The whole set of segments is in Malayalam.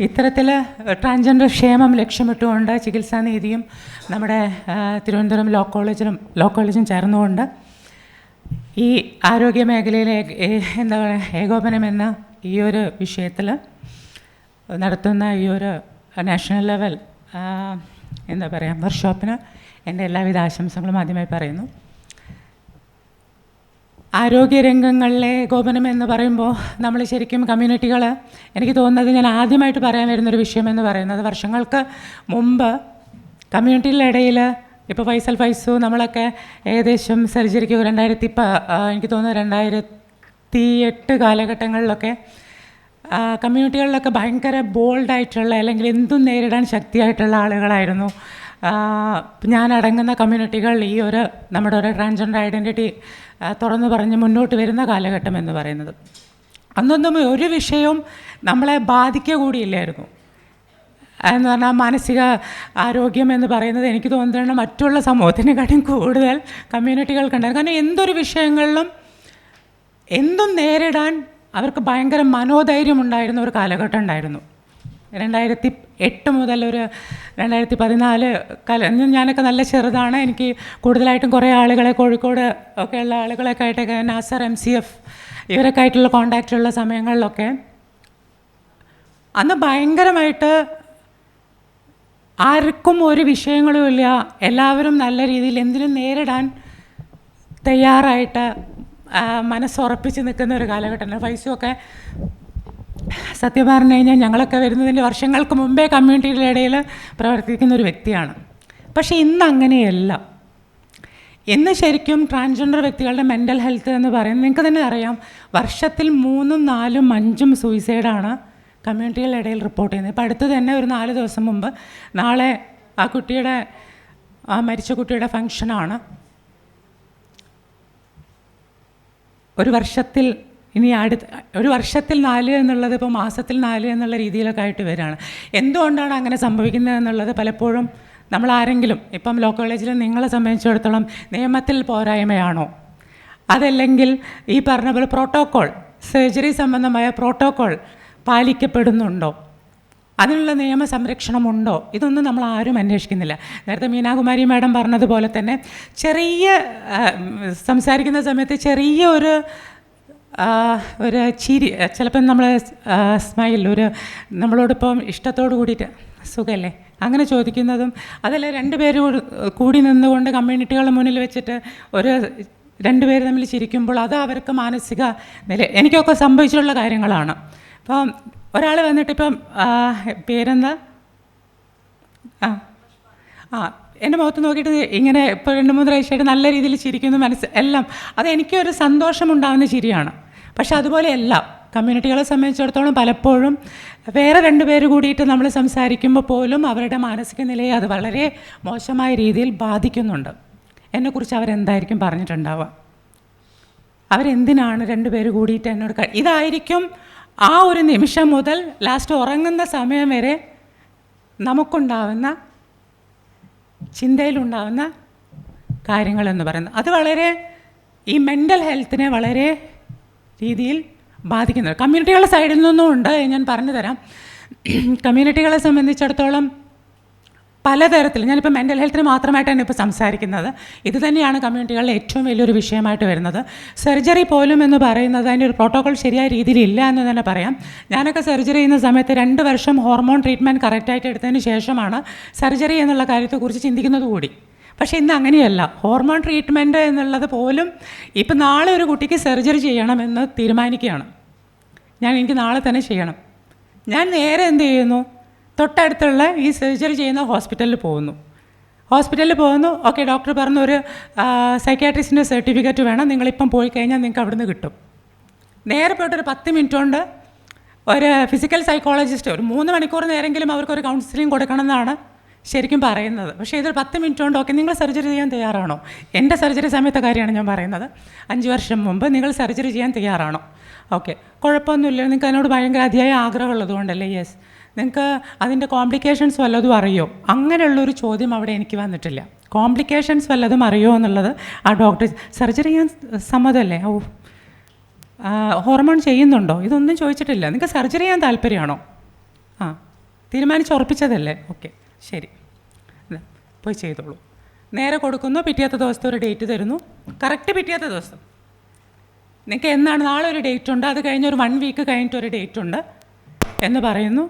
ഇത്തരത്തിൽ ട്രാൻസ്ജെൻഡർ ക്ഷേമം ലക്ഷ്യമിട്ടുകൊണ്ട് ചികിത്സാനീതിയും നമ്മുടെ തിരുവനന്തപുരം ലോ കോളേജും ചേർന്നുകൊണ്ട് ഈ ആരോഗ്യ മേഖലയിലെ എന്താ പറയുക ഏകോപനം എന്ന ഈ ഒരു വിഷയത്തിൽ നടത്തുന്ന ഈ ഒരു നാഷണൽ ലെവൽ എന്താ പറയുക വർക്ക്ഷോപ്പിന് എൻ്റെ എല്ലാവിധ ആശംസകളും ആദ്യമായി പറയുന്നു. ആരോഗ്യരംഗങ്ങളിലെ ഏകോപനം എന്ന് പറയുമ്പോൾ നമ്മൾ ശരിക്കും കമ്മ്യൂണിറ്റികൾ, എനിക്ക് തോന്നുന്നത് ഞാൻ ആദ്യമായിട്ട് പറയാൻ വരുന്നൊരു വിഷയമെന്ന് പറയുന്നത് വർഷങ്ങൾക്ക് മുമ്പ് കമ്മ്യൂണിറ്റികളുടെ ഇടയിൽ ഇപ്പോൾ ഫൈസു നമ്മളൊക്കെ ഏകദേശം സർജറിക്ക് എനിക്ക് തോന്നുന്നു 2008 കാലഘട്ടങ്ങളിലൊക്കെ കമ്മ്യൂണിറ്റികളിലൊക്കെ ഭയങ്കര ബോൾഡായിട്ടുള്ള അല്ലെങ്കിൽ എന്തും നേരിടാൻ ശക്തിയായിട്ടുള്ള ആളുകളായിരുന്നു. ഞാനടങ്ങുന്ന കമ്മ്യൂണിറ്റികൾ ഈ നമ്മുടെ ഒരു ട്രാൻസ്ജെൻഡർ ഐഡൻറ്റിറ്റി തുറന്നു പറഞ്ഞ് മുന്നോട്ട് വരുന്ന കാലഘട്ടം എന്ന് പറയുന്നത്. അന്നൊന്നും ഒരു വിഷയവും നമ്മളെ ബാധിക്കുക കൂടിയില്ലായിരുന്നു. എന്ന് പറഞ്ഞാൽ മാനസിക ആരോഗ്യം എന്ന് പറയുന്നത് എനിക്ക് തോന്നുന്നത് മറ്റുള്ള സമൂഹത്തിനെക്കാട്ടും കൂടുതൽ കമ്മ്യൂണിറ്റികൾക്കുണ്ടായിരുന്നു. കാരണം എന്തൊരു വിഷയങ്ങളിലും എന്തും നേരിടാൻ അവർക്ക് ഭയങ്കര മനോധൈര്യം ഉണ്ടായിരുന്ന ഒരു കാലഘട്ടം ഉണ്ടായിരുന്നു. 2008 മുതൽ ഒരു 2014 ഞാനൊക്കെ നല്ല ചെറുതാണ്. എനിക്ക് കൂടുതലായിട്ടും കുറേ ആളുകളെ കോഴിക്കോട് ഒക്കെയുള്ള ആളുകളൊക്കെ ആയിട്ടൊക്കെ നാസർ MCF ഇവരൊക്കെ ആയിട്ടുള്ള കോണ്ടാക്റ്റുള്ള സമയങ്ങളിലൊക്കെ അന്ന് ഭയങ്കരമായിട്ട് ആർക്കും ഒരു വിഷയങ്ങളും ഇല്ല, എല്ലാവരും നല്ല രീതിയിൽ എന്തിനും നേരിടാൻ തയ്യാറായിട്ട് മനസ്സുറപ്പിച്ച് നിൽക്കുന്ന ഒരു കാലഘട്ടമാണ്. ഫൈസുമൊക്കെ സത്യം പറഞ്ഞു കഴിഞ്ഞാൽ ഞങ്ങളൊക്കെ വരുന്നതിൻ്റെ വർഷങ്ങൾക്ക് മുമ്പേ കമ്മ്യൂണിറ്റിയുടെ ഇടയിൽ പ്രവർത്തിക്കുന്ന ഒരു വ്യക്തിയാണ്. പക്ഷേ ഇന്ന് അങ്ങനെയല്ല. ഇന്ന് ശരിക്കും ട്രാൻസ്ജെൻഡർ വ്യക്തികളുടെ മെൻ്റൽ ഹെൽത്ത് എന്ന് പറയുന്നത് നിങ്ങൾക്ക് തന്നെ അറിയാം, വർഷത്തിൽ 3, 4, 5 സൂയിസൈഡാണ് കമ്മ്യൂണിറ്റികളുടെ ഇടയിൽ റിപ്പോർട്ട് ചെയ്യുന്നത്. ഇപ്പോൾ അടുത്ത് തന്നെ ഒരു 4 ദിവസം മുമ്പ് നാളെ മരിച്ച കുട്ടിയുടെ ഫങ്ഷനാണ്. ഒരു വർഷത്തിൽ 4 എന്നുള്ളത് ഇപ്പോൾ മാസത്തിൽ 4 എന്നുള്ള രീതിയിലൊക്കെ ആയിട്ട് വരികയാണ്. എന്തുകൊണ്ടാണ് അങ്ങനെ സംഭവിക്കുന്നത് എന്നുള്ളത് പലപ്പോഴും നമ്മൾ ആരെങ്കിലും ഇപ്പം ലോ കോളേജിൽ നിങ്ങളെ സംബന്ധിച്ചിടത്തോളം നിയമത്തിൽ പോരായ്മയാണോ, അതല്ലെങ്കിൽ ഈ പറഞ്ഞ പോലെ പ്രോട്ടോക്കോൾ, സർജറി സംബന്ധമായ പ്രോട്ടോക്കോൾ പാലിക്കപ്പെടുന്നുണ്ടോ, അതിനുള്ള നിയമ സംരക്ഷണമുണ്ടോ, ഇതൊന്നും നമ്മൾ ആരും അന്വേഷിക്കുന്നില്ല. നേരത്തെ മീനാകുമാരി മാഡം പറഞ്ഞതുപോലെ തന്നെ സംസാരിക്കുന്ന സമയത്ത് ചെറിയ ഒരു ചിരി, ചിലപ്പം നമ്മൾ സ്മൈൽ, നമ്മളോടിപ്പം ഇഷ്ടത്തോട് കൂടിയിട്ട് സുഖമല്ലേ അങ്ങനെ ചോദിക്കുന്നതും, അതല്ല 2 പേര് കൂടി നിന്നുകൊണ്ട് കമ്മ്യൂണിറ്റികളുടെ മുന്നിൽ വെച്ചിട്ട് 2 പേര് തമ്മിൽ ചിരിക്കുമ്പോൾ അത് അവർക്ക് മാനസിക നില എനിക്കൊക്കെ സംഭവിച്ചിട്ടുള്ള കാര്യങ്ങളാണ്. അപ്പം ഒരാൾ വന്നിട്ടിപ്പം പേരെന്താ എൻ്റെ മുഖത്ത് നോക്കിയിട്ട് ഇങ്ങനെ ഇപ്പോൾ 2-3 പ്രാവശ്യമായിട്ട് നല്ല രീതിയിൽ ചിരിക്കുന്നു, എല്ലാം അതെനിക്കൊരു സന്തോഷമുണ്ടാകുന്ന ചിരിയാണ്. പക്ഷെ അതുപോലെയല്ല കമ്മ്യൂണിറ്റികളെ സംബന്ധിച്ചിടത്തോളം പലപ്പോഴും വേറെ 2 പേര് കൂടിയിട്ട് നമ്മൾ സംസാരിക്കുമ്പോൾ പോലും അവരുടെ മാനസിക നിലയെ അത് വളരെ മോശമായ രീതിയിൽ ബാധിക്കുന്നുണ്ട്. എന്നെക്കുറിച്ച് അവരെന്തായിരിക്കും പറഞ്ഞിട്ടുണ്ടാവുക, അവരെന്തിനാണ് 2 പേര് കൂടിയിട്ട് എന്നോട് ഇതായിരിക്കും ആ ഒരു നിമിഷം മുതൽ ലാസ്റ്റ് ഉറങ്ങുന്ന സമയം വരെ നമുക്കുണ്ടാവുന്ന ചിന്തയിലുണ്ടാകുന്ന കാര്യങ്ങളെന്ന് പറയുന്നത്. അത് വളരെ ഈ മെൻ്റൽ ഹെൽത്തിനെ വളരെ രീതിയിൽ ബാധിക്കുന്നത് കമ്മ്യൂണിറ്റികളുടെ സൈഡിൽ നിന്നും ഉണ്ട്. ഞാൻ പറഞ്ഞു തരാം. കമ്മ്യൂണിറ്റികളെ സംബന്ധിച്ചിടത്തോളം പലതരത്തിൽ, ഞാനിപ്പോൾ മെൻ്റൽ ഹെൽത്തിന് മാത്രമായിട്ടാണ് ഇപ്പോൾ സംസാരിക്കുന്നത്. ഇത് തന്നെയാണ് കമ്മ്യൂണിറ്റികളിലെ ഏറ്റവും വലിയൊരു വിഷയമായിട്ട് വരുന്നത്. സർജറി പോലും എന്ന് പറയുന്നത് അതിൻ്റെ ഒരു പ്രോട്ടോക്കോൾ ശരിയായ രീതിയിൽ ഇല്ല എന്ന് തന്നെ പറയാം. ഞാനൊക്കെ സർജറി ചെയ്യുന്ന സമയത്ത് 2 വർഷം ഹോർമോൺ ട്രീറ്റ്മെൻറ്റ് കറക്റ്റായിട്ട് എടുത്തതിന് ശേഷമാണ് സർജറി എന്നുള്ള കാര്യത്തെക്കുറിച്ച് ചിന്തിക്കുന്നത് കൂടി. പക്ഷേ ഇന്ന് അങ്ങനെയല്ല. ഹോർമോൺ ട്രീറ്റ്മെൻറ്റ് എന്നുള്ളത് പോലും ഇപ്പം നാളെ ഒരു കുട്ടിക്ക് സർജറി ചെയ്യണമെന്ന് തീരുമാനിക്കുകയാണ്, എനിക്ക് നാളെ തന്നെ ചെയ്യണം, ഞാൻ നേരെ എന്ത് ചെയ്യുന്നു, തൊട്ടടുത്തുള്ള ഈ സർജറി ചെയ്യുന്ന ഹോസ്പിറ്റലിൽ പോകുന്നു. ഓക്കെ ഡോക്ടർ പറഞ്ഞു ഒരു സൈക്യാട്രിസ്റ്റിൻ്റെ സർട്ടിഫിക്കറ്റ് വേണം, നിങ്ങളിപ്പം പോയി കഴിഞ്ഞാൽ നിങ്ങൾക്ക് അവിടുന്ന് കിട്ടും. നേരെ പോയിട്ടൊരു 10 മിനിറ്റ് കൊണ്ട് ഒരു ഫിസിക്കൽ സൈക്കോളജിസ്റ്റ് ഒരു 3 മണിക്കൂർ നേരെങ്കിലും അവർക്കൊരു കൗൺസിലിംഗ് കൊടുക്കണമെന്നാണ് ശരിക്കും പറയുന്നത്. പക്ഷേ ഇതൊരു 10 മിനിറ്റ് കൊണ്ട് ഓക്കെ നിങ്ങൾ സർജറി ചെയ്യാൻ തയ്യാറാണോ? എൻ്റെ സർജറി സമയത്തെ കാര്യമാണ് ഞാൻ പറയുന്നത്. 5 വർഷം മുമ്പ് നിങ്ങൾ സർജറി ചെയ്യാൻ തയ്യാറാണോ? ഓക്കെ, കുഴപ്പമൊന്നുമില്ല, നിങ്ങൾക്ക് അതിനോട് ഭയങ്കര അതിയായ ആഗ്രഹമുള്ളത് കൊണ്ടല്ലേ? യെസ്. നിങ്ങൾക്ക് അതിൻ്റെ കോംപ്ലിക്കേഷൻസ് വല്ലതും അറിയോ? അങ്ങനെയുള്ളൊരു ചോദ്യം അവിടെ എനിക്ക് വന്നിട്ടില്ല. കോംപ്ലിക്കേഷൻസ് വല്ലതും അറിയോ എന്നുള്ളത് ആ ഡോക്ടർ സർജറി ചെയ്യാൻ സമ്മതമല്ലേ? ഹോർമോൺ ചെയ്യുന്നുണ്ടോ? ഇതൊന്നും ചോദിച്ചിട്ടില്ല. നിങ്ങൾക്ക് സർജറി ചെയ്യാൻ താല്പര്യമാണോ? ആ തീരുമാനിച്ചുറപ്പിച്ചതല്ലേ? ഓക്കെ, ശരി, പോയി ചെയ്തോളൂ. നേരെ കൊടുക്കുന്നു, പിറ്റേത്തെ ദിവസത്തെ ഒരു ഡേറ്റ് തരുന്നു. കറക്റ്റ് പിറ്റേത്തെ ദിവസം നിങ്ങൾക്ക് എന്നാണ്, നാളെ ഒരു ഡേറ്റ് ഉണ്ട്, അത് കഴിഞ്ഞ് ഒരു 1 വീക്ക് കഴിഞ്ഞിട്ടൊരു ഡേറ്റ് ഉണ്ട് എന്ന് പറയുന്നു.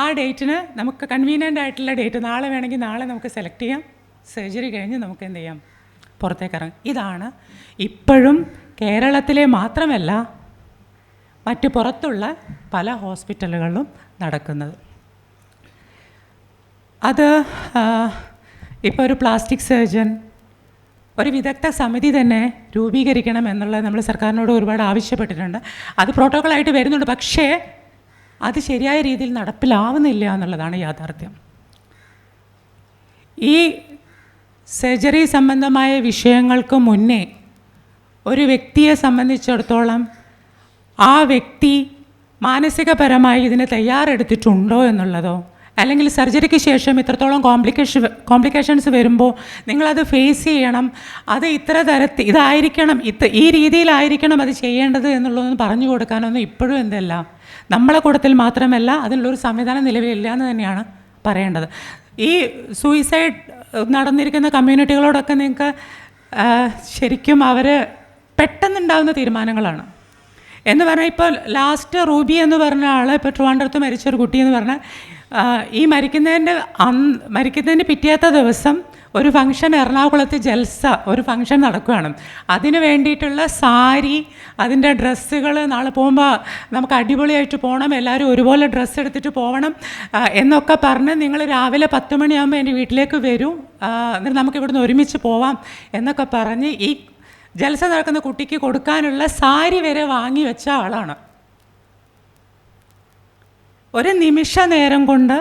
ആ ഡേറ്റിന് നമുക്ക് കൺവീനിയൻ്റ് ആയിട്ടുള്ള ഡേറ്റ് നാളെ വേണമെങ്കിൽ നാളെ നമുക്ക് സെലക്ട് ചെയ്യാം. സർജറി കഴിഞ്ഞ് നമുക്ക് എന്ത് ചെയ്യാം, പുറത്തേക്ക് ഇറങ്ങാം. ഇതാണ് ഇപ്പോഴും കേരളത്തിലെ മാത്രമല്ല മറ്റ് പുറത്തുള്ള പല ഹോസ്പിറ്റലുകളിലും നടക്കുന്നത്. അത് ഇപ്പോൾ ഒരു പ്ലാസ്റ്റിക് സർജൻ, ഒരു വിദഗ്ധ സമിതി തന്നെ രൂപീകരിക്കണം എന്നുള്ളത് നമ്മൾ സർക്കാരിനോട് ഒരുപാട് ആവശ്യപ്പെട്ടിട്ടുണ്ട്. അത് പ്രോട്ടോക്കോളായിട്ട് വരുന്നുണ്ട്, പക്ഷേ അത് ശരിയായ രീതിയിൽ നടപ്പിലാവുന്നില്ല എന്നുള്ളതാണ് യാഥാർത്ഥ്യം. ഈ സർജറി സംബന്ധമായ വിഷയങ്ങൾക്ക് മുന്നേ ഒരു വ്യക്തിയെ സംബന്ധിച്ചിടത്തോളം ആ വ്യക്തി മാനസികപരമായി ഇതിന് തയ്യാറെടുത്തിട്ടുണ്ടോ എന്നുള്ളതോ, അല്ലെങ്കിൽ സർജറിക്ക് ശേഷം ഇത്രത്തോളം കോംപ്ലിക്കേഷൻസ് വരുമ്പോൾ നിങ്ങളത് ഫേസ് ചെയ്യണം, അത് ഇത്ര തരത്തിൽ ഇതായിരിക്കണം, ഈ രീതിയിലായിരിക്കണം അത് ചെയ്യേണ്ടത് എന്നുള്ളതൊന്നും പറഞ്ഞു കൊടുക്കാനൊന്നും ഇപ്പോഴും എന്തല്ല നമ്മളെ കൂട്ടത്തിൽ മാത്രമല്ല അതിനുള്ളൊരു സംവിധാനം നിലവിലില്ല എന്ന് തന്നെയാണ് പറയേണ്ടത്. ഈ സൂയിസൈഡ് നടന്നിരിക്കുന്ന കമ്മ്യൂണിറ്റികളോടൊക്കെ നിങ്ങൾക്ക് ശരിക്കും അവർ പെട്ടെന്നുണ്ടാകുന്ന തീരുമാനങ്ങളാണ് എന്ന് പറഞ്ഞാൽ, ഇപ്പോൾ ലാസ്റ്റ് റൂബി എന്ന് പറഞ്ഞ ആൾ, ഇപ്പോൾ ട്രിവാൻഡ്രത്ത് മരിച്ചൊരു കുട്ടി എന്ന് പറഞ്ഞാൽ, ഈ മരിക്കുന്നതിൻ്റെ പിറ്റേത്തെ ദിവസം ഒരു ഫംഗ്ഷൻ എറണാകുളത്ത് ജൽസ ഒരു ഫംഗ്ഷൻ നടക്കുകയാണ്. അതിന് വേണ്ടിയിട്ടുള്ള സാരി, അതിൻ്റെ ഡ്രസ്സുകൾ, നാളെ പോകുമ്പോൾ നമുക്ക് അടിപൊളിയായിട്ട് പോകണം, എല്ലാവരും ഒരുപോലെ ഡ്രസ്സ് എടുത്തിട്ട് പോകണം എന്നൊക്കെ പറഞ്ഞ് നിങ്ങൾ രാവിലെ 10 മണിയാകുമ്പോൾ എൻ്റെ വീട്ടിലേക്ക് വരൂ, എന്നിട്ട് നമുക്ക് ഇവിടുന്ന് ഒരുമിച്ച് പോവാം എന്നൊക്കെ പറഞ്ഞ് ഈ ജൽസ നടക്കുന്ന കുട്ടിക്ക് കൊടുക്കാനുള്ള സാരി വരെ വാങ്ങി വെച്ച ആളാണ്. ഒരു നിമിഷ നേരം കൊണ്ട്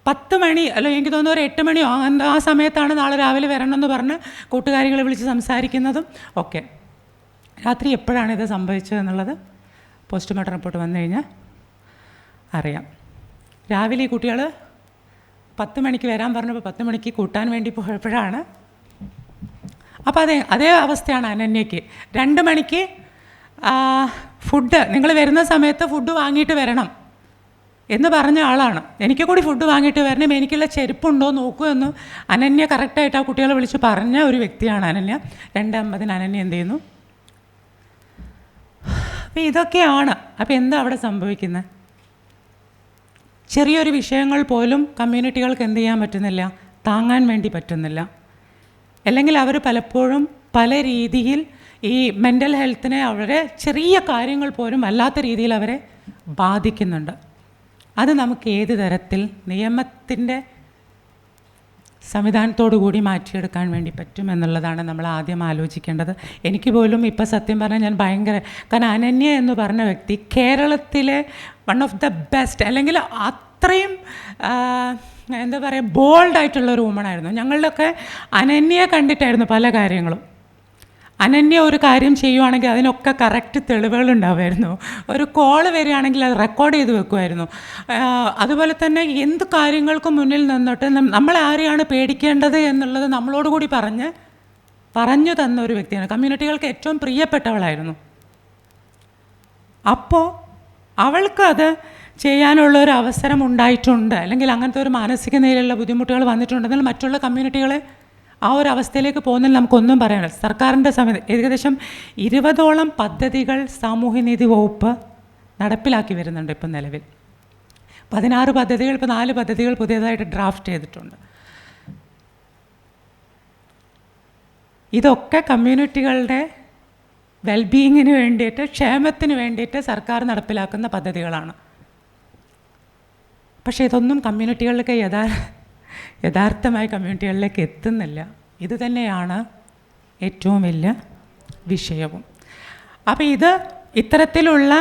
10 മണി അല്ല, എനിക്ക് തോന്നുന്നു ഒരു 8 മണിയോ ആ സമയത്താണ് നാളെ രാവിലെ വരണമെന്ന് പറഞ്ഞ് കൂട്ടുകാരികളെ വിളിച്ച് സംസാരിക്കുന്നതും ഒക്കെ. രാത്രി എപ്പോഴാണ് ഇത് സംഭവിച്ചത് എന്നുള്ളത് പോസ്റ്റ്മോർട്ടം റിപ്പോർട്ട് വന്നു കഴിഞ്ഞാൽ അറിയാം. രാവിലെ ഈ കുട്ടികൾ 10 മണിക്ക് വരാൻ പറഞ്ഞപ്പോൾ 10 മണിക്ക് കൂട്ടാൻ വേണ്ടി പോയപ്പോഴാണ്. അപ്പോൾ അതേ അവസ്ഥയാണ് അനന്യയ്ക്ക്. 2 മണിക്ക് ഫുഡ്, നിങ്ങൾ വരുന്ന സമയത്ത് ഫുഡ് വാങ്ങിയിട്ട് വരണം എന്ന് പറഞ്ഞ ആളാണ്. എനിക്ക് കൂടി ഫുഡ് വാങ്ങിയിട്ട് വരണം, എനിക്കുള്ള ചെരുപ്പുണ്ടോ നോക്കൂ എന്ന് അനന്യ കറക്റ്റായിട്ട് ആ കുട്ടികളെ വിളിച്ച് പറഞ്ഞ ഒരു വ്യക്തിയാണ് അനന്യ. 2:50 അനന്യ എന്ത് ചെയ്യുന്നു? അപ്പോൾ ഇതൊക്കെയാണ്. അപ്പോൾ എന്താ അവിടെ സംഭവിക്കുന്നത്? ചെറിയൊരു വിഷയങ്ങൾ പോലും കമ്മ്യൂണിറ്റികൾക്ക് എന്ത് ചെയ്യാൻ പറ്റുന്നില്ല, താങ്ങാൻ വേണ്ടി പറ്റുന്നില്ല. അല്ലെങ്കിൽ അവർ പലപ്പോഴും പല രീതിയിൽ ഈ മെൻ്റൽ ഹെൽത്തിനെ അവരെ ചെറിയ കാര്യങ്ങൾ പോലും വല്ലാത്ത രീതിയിൽ അവരെ ബാധിക്കുന്നുണ്ട്. അത് നമുക്ക് ഏത് തരത്തിൽ നിയമത്തിൻ്റെ സംവിധാനത്തോടു കൂടി മാറ്റിയെടുക്കാൻ വേണ്ടി പറ്റും എന്നുള്ളതാണ് നമ്മൾ ആദ്യം ആലോചിക്കേണ്ടത്. എനിക്ക് പോലും ഇപ്പോൾ സത്യം പറഞ്ഞാൽ ഞാൻ കാരണം അനന്യ എന്ന് പറഞ്ഞ വ്യക്തി കേരളത്തിലെ വൺ ഓഫ് ദ ബെസ്റ്റ്, അല്ലെങ്കിൽ അത്രയും എന്താ പറയുക, ബോൾഡായിട്ടുള്ളൊരു വുമണായിരുന്നു. ഞങ്ങളുടെയൊക്കെ അനന്യയെ കണ്ടിട്ടായിരുന്നു പല കാര്യങ്ങളും. അനന്യ ഒരു കാര്യം ചെയ്യുവാണെങ്കിൽ അതിനൊക്കെ കറക്റ്റ് തെളിവുകളുണ്ടാവുമായിരുന്നു. ഒരു കോൾ വരികയാണെങ്കിൽ അത് റെക്കോർഡ് ചെയ്ത് വെക്കുമായിരുന്നു. അതുപോലെ തന്നെ എന്ത് കാര്യങ്ങൾക്കും മുന്നിൽ നിന്നിട്ട് നമ്മളെ ആരെയാണ് പേടിക്കേണ്ടത് എന്നുള്ളത് നമ്മളോട് കൂടി പറഞ്ഞു തന്ന ഒരു വ്യക്തിയാണ്. കമ്മ്യൂണിറ്റികൾക്ക് ഏറ്റവും പ്രിയപ്പെട്ടവളായിരുന്നു. അപ്പോൾ അവൾക്കത് ചെയ്യാനുള്ളൊരു അവസരം ഉണ്ടായിട്ടുണ്ട്, അല്ലെങ്കിൽ അങ്ങനത്തെ ഒരു മാനസിക നിലയിലുള്ള ബുദ്ധിമുട്ടുകൾ വന്നിട്ടുണ്ടെങ്കിൽ മറ്റുള്ള കമ്മ്യൂണിറ്റികളെ ആ ഒരു അവസ്ഥയിലേക്ക് പോകുന്നതിൽ നമുക്കൊന്നും പറയാനില്ല. സർക്കാരിൻ്റെ ഏകദേശം 20ഓളം പദ്ധതികൾ സാമൂഹ്യനീതി വകുപ്പ് നടപ്പിലാക്കി വരുന്നുണ്ട്. ഇപ്പം നിലവിൽ 16 പദ്ധതികൾ, ഇപ്പോൾ 4 പദ്ധതികൾ പുതിയതായിട്ട് ഡ്രാഫ്റ്റ് ചെയ്തിട്ടുണ്ട്. ഇതൊക്കെ കമ്മ്യൂണിറ്റികളുടെ വെൽബീയിങ്ങിന് വേണ്ടിയിട്ട്, ക്ഷേമത്തിന് വേണ്ടിയിട്ട് സർക്കാർ നടപ്പിലാക്കുന്ന പദ്ധതികളാണ്. പക്ഷേ ഇതൊന്നും കമ്മ്യൂണിറ്റികളിലേക്ക് യഥാർത്ഥമായ കമ്മ്യൂണിറ്റികളിലേക്ക് എത്തുന്നില്ല. ഇത് തന്നെയാണ് ഏറ്റവും വലിയ വിഷയവും. അപ്പോൾ ഇത്തരത്തിലുള്ള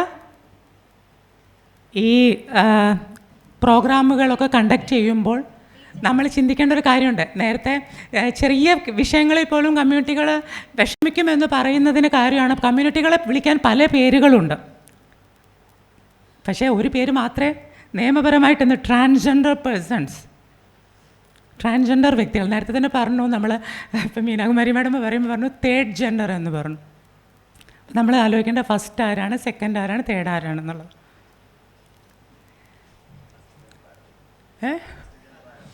ഈ പ്രോഗ്രാമുകളൊക്കെ കണ്ടക്ട് ചെയ്യുമ്പോൾ നമ്മൾ ചിന്തിക്കേണ്ട ഒരു കാര്യമുണ്ട്. നേരത്തെ ചെറിയ വിഷയങ്ങളിൽ പോലും കമ്മ്യൂണിറ്റികൾ വിഷമിക്കുമെന്ന് പറയുന്നതിന് കാര്യമാണ്, കമ്മ്യൂണിറ്റികളെ വിളിക്കാൻ പല പേരുകളുണ്ട്. പക്ഷേ ഒരു പേര് മാത്രമേ നിയമപരമായിട്ടൊന്ന് ട്രാൻസ്ജെൻഡർ പേഴ്സൺസ്, ട്രാൻസ്ജെൻഡർ വ്യക്തികൾ. നേരത്തെ തന്നെ പറഞ്ഞു, നമ്മൾ ഇപ്പം മീനാകുമാരി മാഡം പറഞ്ഞു 3rd ജെൻഡർ എന്ന് പറഞ്ഞു. നമ്മൾ ആലോചിക്കേണ്ട ഫസ്റ്റ് ആരാണ്, സെക്കൻഡ് ആരാണ്, തേർഡ് ആരാണെന്നുള്ളത്.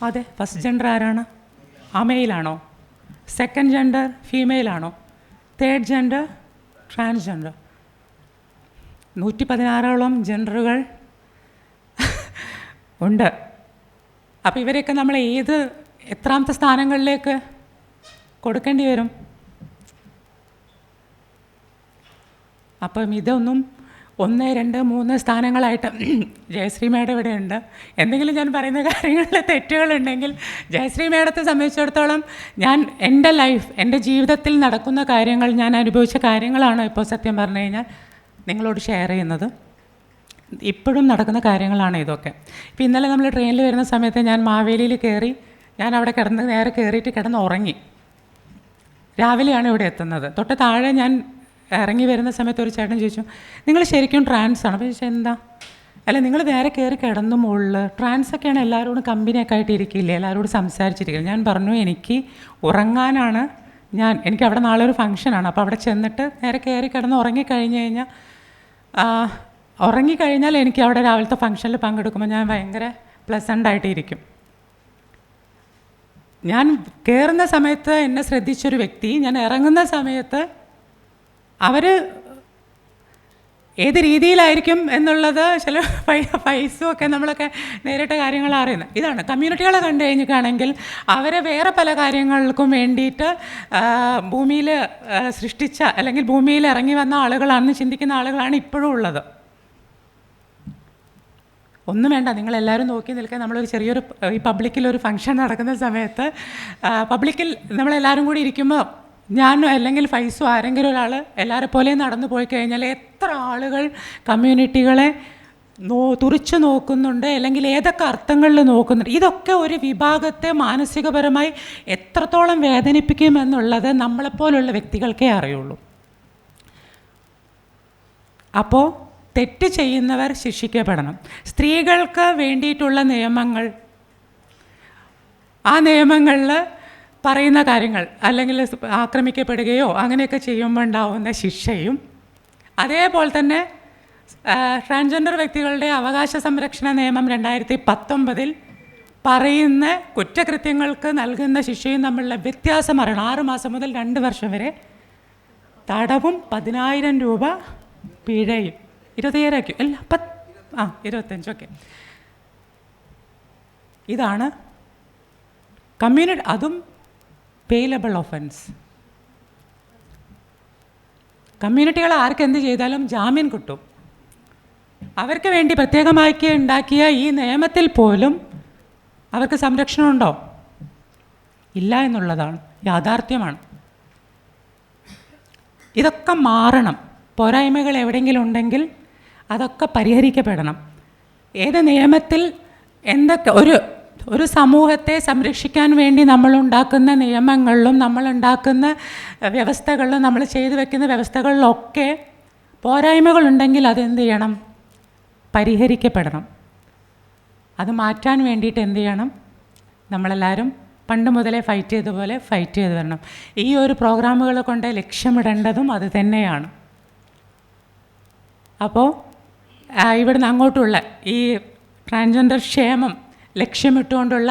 അതെ, ഫസ്റ്റ് ജെൻഡർ ആരാണ്? മെയിലാണോ? സെക്കൻഡ് ജെൻഡർ ഫീമെയിലാണോ? Third gender transgender. 116ഓളം ജെൻഡറുകൾ ഉണ്ട്. അപ്പോൾ ഇവരെയൊക്കെ നമ്മൾ എത്രാമത്തെ സ്ഥാനങ്ങളിലേക്ക് കൊടുക്കേണ്ടി വരും? അപ്പം ഇതൊന്നും 1, 2, 3 സ്ഥാനങ്ങളായിട്ട് ജയശ്രീ മേഡം ഇവിടെ ഉണ്ട്. എന്തെങ്കിലും ഞാൻ പറയുന്ന കാര്യങ്ങളിൽ തെറ്റുകളുണ്ടെങ്കിൽ ജയശ്രീ മേഡത്തെ സംബന്ധിച്ചിടത്തോളം എൻ്റെ ലൈഫ്, എൻ്റെ ജീവിതത്തിൽ നടക്കുന്ന കാര്യങ്ങൾ, ഞാൻ അനുഭവിച്ച കാര്യങ്ങളാണ് ഇപ്പോൾ സത്യം പറഞ്ഞു കഴിഞ്ഞാൽ നിങ്ങളോട് ഷെയർ ചെയ്യുന്നത്. ഇപ്പോഴും നടക്കുന്ന കാര്യങ്ങളാണ് ഇതൊക്കെ. ഇപ്പോൾ ഇന്നലെ നമ്മൾ ട്രെയിനിൽ വരുന്ന സമയത്ത് ഞാൻ മാവേലിയിൽ കയറി, ഞാൻ അവിടെ നേരെ കയറിയിട്ട് കിടന്ന് ഉറങ്ങി. രാവിലെയാണ് ഇവിടെ എത്തുന്നത്. തൊട്ട് താഴെ ഞാൻ ഇറങ്ങി വരുന്ന സമയത്ത് ഒരു ചേട്ടൻ ചോദിച്ചു, നിങ്ങൾ ശരിക്കും ട്രാൻസ് ആണ്? അപ്പോൾ ചോദിച്ചാൽ എന്താ? അല്ല, നിങ്ങൾ നേരെ കയറി കിടന്നു മുകളിൽ. ട്രാൻസൊക്കെയാണ് എല്ലാവരോടും കമ്പനിയൊക്കെ ആയിട്ട് ഇരിക്കില്ലേ, എല്ലാവരോടും സംസാരിച്ചിരിക്കില്ല. ഞാൻ പറഞ്ഞു, എനിക്ക് ഉറങ്ങാനാണ്, എനിക്ക് അവിടെ നാളെ ഒരു ഫംഗ്ഷനാണ്. അപ്പോൾ അവിടെ ചെന്നിട്ട് നേരെ കയറി കിടന്ന് ഉറങ്ങിക്കഴിഞ്ഞാൽ എനിക്ക് അവിടെ രാവിലത്തെ ഫംഗ്ഷനിൽ പങ്കെടുക്കുമ്പോൾ ഞാൻ ഭയങ്കര പ്ലസൻ്റായിട്ടിരിക്കും. ഞാൻ കയറുന്ന സമയത്ത് എന്നെ ശ്രദ്ധിച്ചൊരു വ്യക്തി, ഞാൻ ഇറങ്ങുന്ന സമയത്ത് അവർ ഏത് രീതിയിലായിരിക്കും എന്നുള്ളത് ചില പൈസയൊക്കെ നമ്മളൊക്കെ നേരിട്ട കാര്യങ്ങൾ അറിയുന്നത്. ഇതാണ് കമ്മ്യൂണിറ്റികളെ കണ്ടു കഴിഞ്ഞിട്ടാണെങ്കിൽ അവരെ വേറെ പല കാര്യങ്ങൾക്കും വേണ്ടിയിട്ട് ഭൂമിയിൽ സൃഷ്ടിച്ച അല്ലെങ്കിൽ ഭൂമിയിൽ ഇറങ്ങി വന്ന ആളുകളാണെന്ന് ചിന്തിക്കുന്ന ആളുകളാണ് ഇപ്പോഴും ഉള്ളത്. ഒന്നും വേണ്ട, നിങ്ങളെല്ലാവരും നോക്കി നിൽക്കാൻ. നമ്മളൊരു ചെറിയൊരു ഈ പബ്ലിക്കിലൊരു ഫംഗ്ഷൻ നടക്കുന്ന സമയത്ത് പബ്ലിക്കിൽ നമ്മളെല്ലാവരും കൂടി ഇരിക്കുമ്പോൾ ഞാനോ അല്ലെങ്കിൽ ഫൈസോ ആരെങ്കിലും ഒരാൾ എല്ലാവരെ പോലെയും നടന്നു പോയി കഴിഞ്ഞാൽ എത്ര ആളുകൾ കമ്മ്യൂണിറ്റികളെ തുറിച്ചു നോക്കുന്നുണ്ട്, അല്ലെങ്കിൽ ഏതൊക്കെ അർത്ഥങ്ങളിൽ നോക്കുന്നുണ്ട്. ഇതൊക്കെ ഒരു വിഭാഗത്തെ മാനസികപരമായി എത്രത്തോളം വേദനിപ്പിക്കുമെന്നുള്ളത് നമ്മളെപ്പോലുള്ള വ്യക്തികൾക്കേ അറിയുള്ളൂ. അപ്പോൾ തെറ്റ് ചെയ്യുന്നവർ ശിക്ഷിക്കപ്പെടണം. സ്ത്രീകൾക്ക് വേണ്ടിയിട്ടുള്ള നിയമങ്ങൾ, ആ നിയമങ്ങളിൽ പറയുന്ന കാര്യങ്ങൾ, അല്ലെങ്കിൽ ആക്രമിക്കപ്പെടുകയോ അങ്ങനെയൊക്കെ ചെയ്യുമ്പോൾ ഉണ്ടാവുന്ന ശിക്ഷയും, അതേപോലെ തന്നെ ട്രാൻസ്ജെൻഡർ വ്യക്തികളുടെ അവകാശ സംരക്ഷണ നിയമം 2019 പറയുന്ന കുറ്റകൃത്യങ്ങൾക്ക് നൽകുന്ന ശിക്ഷയും തമ്മിലുള്ള വ്യത്യാസം അറിയണം. 6 മാസം മുതൽ 2 വർഷം വരെ തടവും 10,000 രൂപ പിഴയും. 27 അല്ല 25. ഓക്കെ, ഇതാണ് കമ്മ്യൂണിറ്റി. അതും പേലബിൾ ഒഫൻസ്. കമ്മ്യൂണിറ്റികൾ ആർക്കെന്ത് ചെയ്താലും ജാമ്യം കിട്ടും. അവർക്ക് വേണ്ടി പ്രത്യേകമായി ഉണ്ടാക്കിയ ഈ നിയമത്തിൽ പോലും അവർക്ക് സംരക്ഷണമുണ്ടോ? ഇല്ല എന്നുള്ളതാണ് യാഥാർത്ഥ്യമാണ്. ഇതൊക്കെ മാറണം. പോരായ്മകൾ എവിടെയെങ്കിലും ഉണ്ടെങ്കിൽ അതൊക്കെ പരിഹരിക്കപ്പെടണം. ഏത് നിയമത്തിൽ എന്തൊക്കെ ഒരു സമൂഹത്തെ സംരക്ഷിക്കാൻ വേണ്ടി നമ്മളുണ്ടാക്കുന്ന നിയമങ്ങളിലും നമ്മളുണ്ടാക്കുന്ന വ്യവസ്ഥകളിലും നമ്മൾ ചെയ്തു വയ്ക്കുന്ന വ്യവസ്ഥകളിലൊക്കെ പോരായ്മകളുണ്ടെങ്കിൽ അതെന്ത് ചെയ്യണം? പരിഹരിക്കപ്പെടണം. അത് മാറ്റാൻ വേണ്ടിയിട്ട് എന്ത് ചെയ്യണം? നമ്മളെല്ലാവരും പണ്ട് മുതലേ ഫൈറ്റ് ചെയ്ത പോലെ ഫൈറ്റ് ചെയ്ത് വരണം. ഈ ഒരു പ്രോഗ്രാമുകൾ കൊണ്ട് ലക്ഷ്യമിടേണ്ടതും അത് തന്നെയാണ്. അപ്പോൾ ഇവിടുന്ന് അങ്ങോട്ടുള്ള ഈ ട്രാൻസ്ജെൻഡർ ക്ഷേമം ലക്ഷ്യമിട്ടുകൊണ്ടുള്ള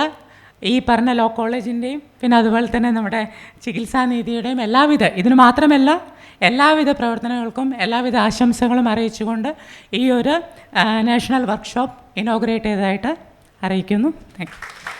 ഈ പറഞ്ഞ ലോ കോളേജിൻ്റെയും പിന്നെ അതുപോലെ തന്നെ നമ്മുടെ ചികിത്സാനീതിയുടെയും ഇതിന് മാത്രമല്ല എല്ലാവിധ പ്രവർത്തനങ്ങൾക്കും എല്ലാവിധ ആശംസകളും അറിയിച്ചുകൊണ്ട് ഈ ഒരു നാഷണൽ വർക്ക്ഷോപ്പ് ഇനോഗ്രേറ്റ് ചെയ്തതായിട്ട് അറിയിക്കുന്നു. Thank you.